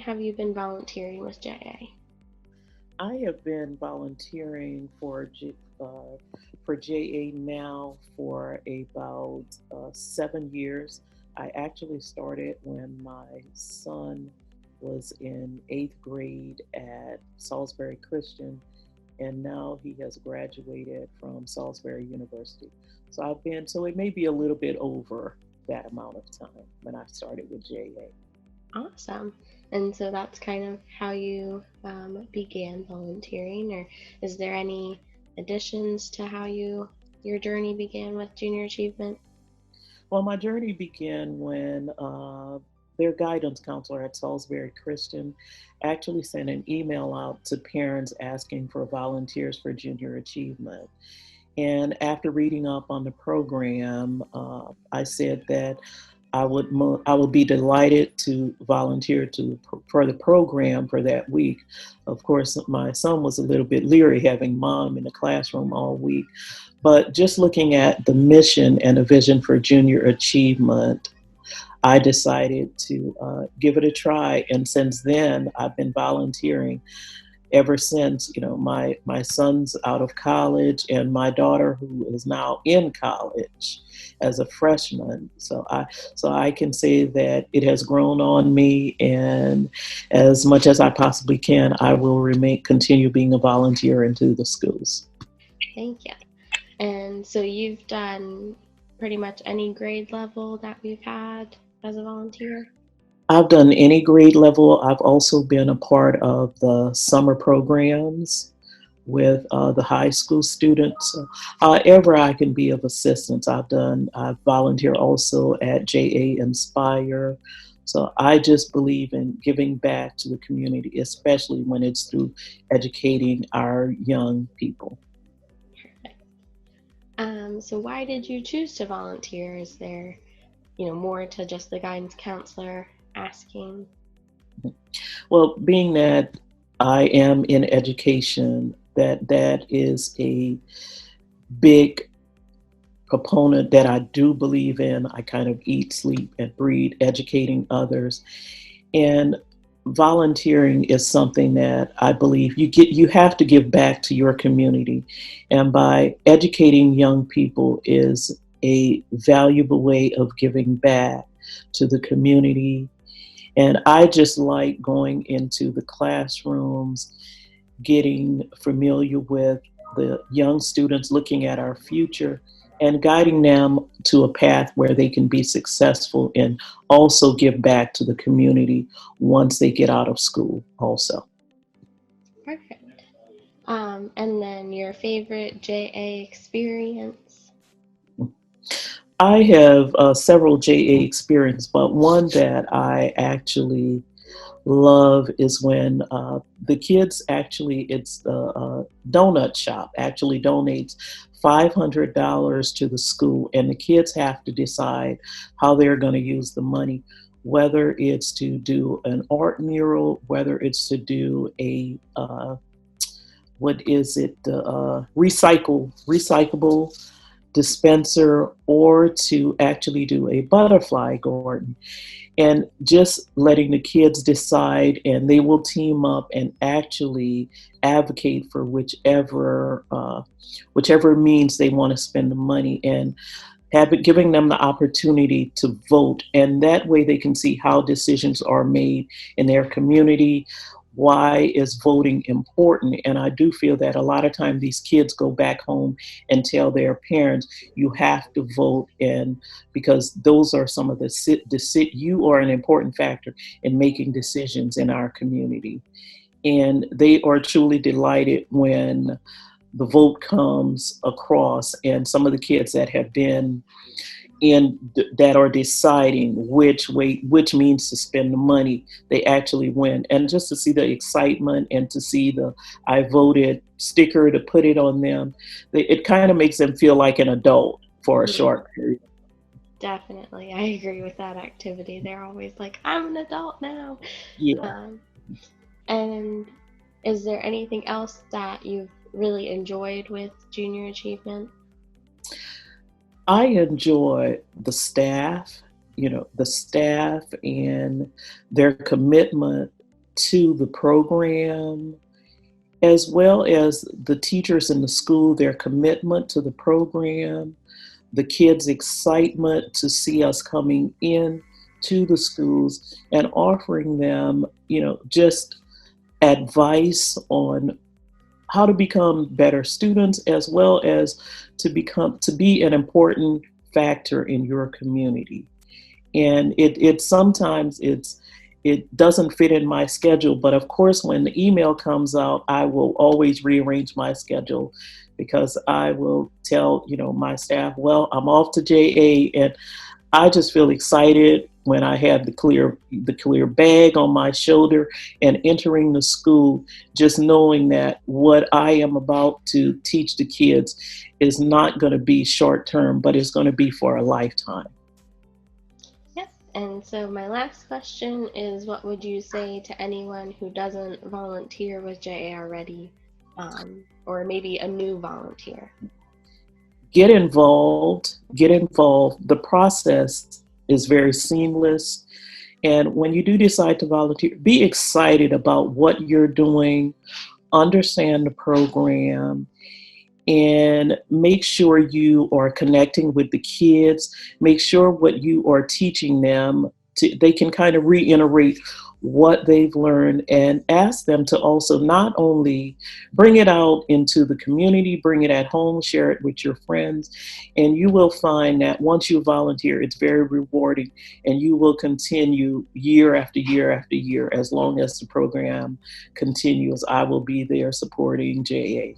have you been volunteering with JA? I have been volunteering for JA now for about 7 years. I actually started when my son was in eighth grade at Salisbury Christian, and now he has graduated from Salisbury University. So it may be a little bit over that amount of time when I started with JA. Awesome. And so that's kind of how you began volunteering, or is there any additions to how your journey began with junior achievement? Well, my journey began when their guidance counselor at Salisbury Christian actually sent an email out to parents asking for volunteers for junior achievement. And after reading up on the program, I said that I would be delighted to volunteer for the program for that week. Of course, my son was a little bit leery having mom in the classroom all week, but just looking at the mission and the vision for junior achievement, I decided to give it a try. And since then, I've been volunteering ever since. My son's out of college, and my daughter, who is now in college as a freshman. So I can say that it has grown on me, and as much as I possibly can, I will continue being a volunteer into the schools. Thank you. And so you've done pretty much any grade level that we've had as a volunteer? I've done any grade level. I've also been a part of the summer programs with the high school students. So however I can be of assistance, I've volunteered also at JA Inspire. So I just believe in giving back to the community, especially when it's through educating our young people. So why did you choose to volunteer? Is there, more to just the guidance counselor asking? Well, being that I am in education, that is a big proponent that I do believe in. I kind of eat, sleep, and breathe educating others. And volunteering is something that I believe you have to give back to your community. And by educating young people is a valuable way of giving back to the community. And I just like going into the classrooms, getting familiar with the young students, looking at our future, and guiding them to a path where they can be successful and also give back to the community once they get out of school, also. Perfect. And then your favorite JA experience? I have several JA experience, but one that I actually love is when the kids actually, it's the donut shop actually donates $500 to the school, and the kids have to decide how they're going to use the money, whether it's to do an art mural, whether it's to do a what is it, recyclable dispenser, or to actually do a butterfly garden. And just letting the kids decide, and they will team up and actually advocate for whichever means they want to spend the money, and giving them the opportunity to vote, and that way they can see how decisions are made in their community. Why is voting important? And I do feel that a lot of time these kids go back home and tell their parents, you have to vote, and because those are some of you are an important factor in making decisions in our community. And they are truly delighted when the vote comes across, and some of the kids that have been that are deciding which means to spend the money, they actually win. And just to see the excitement and to see the I voted sticker to put it on them, it kind of makes them feel like an adult for a Mhm. short period. Definitely. I agree with that activity. They're always like, I'm an adult now. Yeah, Um, and is there anything else that you've really enjoyed with junior achievement? I enjoy the staff and their commitment. to the program, as well as the teachers in the school, their commitment to the program, the kids' excitement to see us coming in to the schools and offering them, just advice on how to become better students, as well as to be an important factor in your community. And it sometimes it doesn't fit in my schedule, but of course when the email comes out, I will always rearrange my schedule, because I will tell my staff, well, I'm off to JA, and I just feel excited when I have the clear bag on my shoulder and entering the school, just knowing that what I am about to teach the kids is not going to be short term, but it's going to be for a lifetime. Yes. And so my last question is, what would you say to anyone who doesn't volunteer with JA already, or maybe a new volunteer? Get involved. The process is very seamless. And when you do decide to volunteer, be excited about what you're doing, understand the program, and make sure you are connecting with the kids. Make sure what you are teaching them, they can kind of reiterate what they've learned, and ask them to also not only bring it out into the community, bring it at home, share it with your friends, and you will find that once you volunteer, it's very rewarding, and you will continue year after year after year. As long as the program continues, I will be there supporting JA.